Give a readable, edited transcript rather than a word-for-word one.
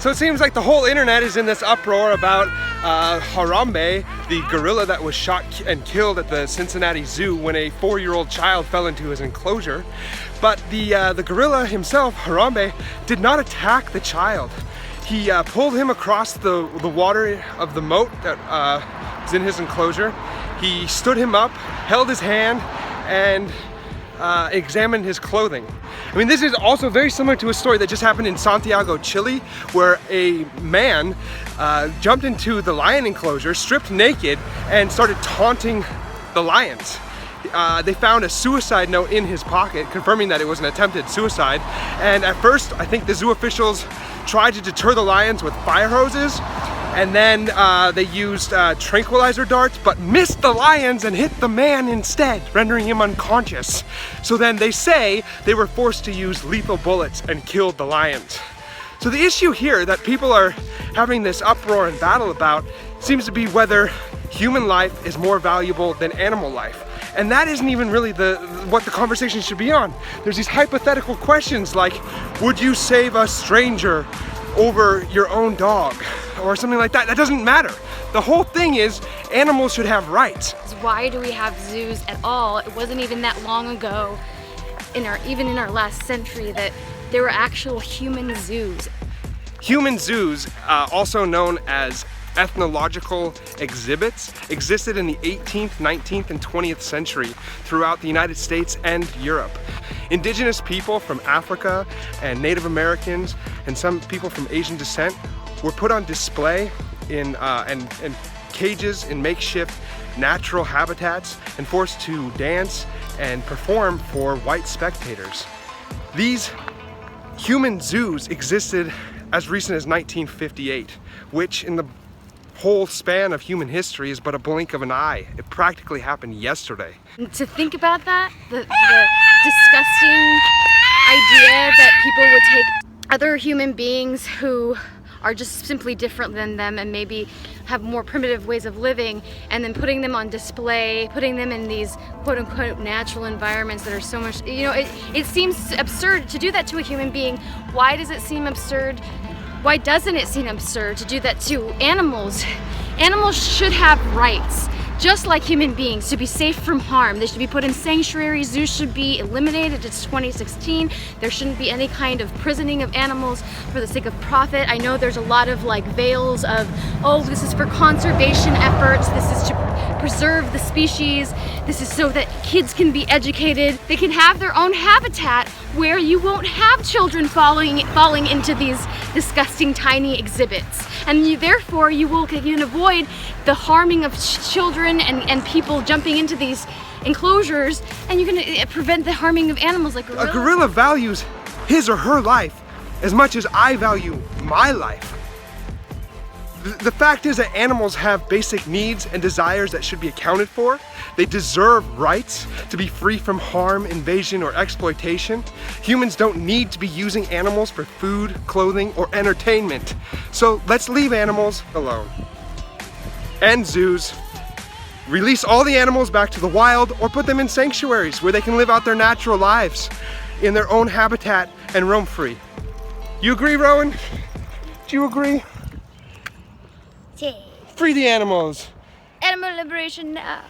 So it seems like the whole internet is in this uproar about Harambe, the gorilla that was shot and killed at the Cincinnati Zoo when a 4-year-old child fell into his enclosure. But the gorilla himself, Harambe, did not attack the child. He pulled him across the water of the moat that was in his enclosure. He stood him up, held his hand, and examined his clothing. I mean, this is also very similar to a story that just happened in Santiago, Chile, where a man jumped into the lion enclosure, stripped naked, and started taunting the lions. They found a suicide note in his pocket, confirming that it was an attempted suicide. And at first, I think the zoo officials tried to deter the lions with fire hoses, and then they used tranquilizer darts, but missed the lions and hit the man instead, rendering him unconscious. So then they say they were forced to use lethal bullets and killed the lions. So the issue here that people are having this uproar and battle about seems to be whether human life is more valuable than animal life. And that isn't even really what the conversation should be on. There's these hypothetical questions like, would you save a stranger over your own dog? Or something like that. That doesn't matter. The whole thing is animals should have rights. Why do we have zoos at all? It wasn't even that long ago, even in our last century, that there were actual human zoos. Human zoos, also known as ethnological exhibits, existed in the 18th, 19th, and 20th century throughout the United States and Europe. Indigenous people from Africa and Native Americans and some people from Asian descent were put on display in and cages in makeshift natural habitats and forced to dance and perform for white spectators. These human zoos existed as recent as 1958, which in the whole span of human history is but a blink of an eye. It practically happened yesterday. To think about that, the disgusting idea that people would take other human beings who are just simply different than them and maybe have more primitive ways of living, and then putting them on display, putting them in these quote-unquote natural environments that are so much, you know, it seems absurd to do that to a human being. Why does it seem absurd? Why doesn't it seem absurd to do that to animals? Animals should have rights, just like human beings, to be safe from harm. They should be put in sanctuaries. Zoos should be eliminated. It's 2016. There shouldn't be any kind of prisoning of animals for the sake of profit. I know there's a lot of like veils of, oh, this is for conservation efforts. This is to preserve the species. This is so that kids can be educated. They can have their own habitat where you won't have children falling into these disgusting tiny exhibits. And therefore you can avoid the harming of children and people jumping into these enclosures, and you're gonna prevent the harming of animals like gorillas. A gorilla values his or her life as much as I value my life. The fact is that animals have basic needs and desires that should be accounted for. They deserve rights to be free from harm, invasion, or exploitation. Humans don't need to be using animals for food, clothing, or entertainment. So let's leave animals alone. End zoos. Release all the animals back to the wild, or put them in sanctuaries where they can live out their natural lives in their own habitat and roam free. You agree, Rowan? Do you agree? Yeah. Free the animals. Animal liberation now.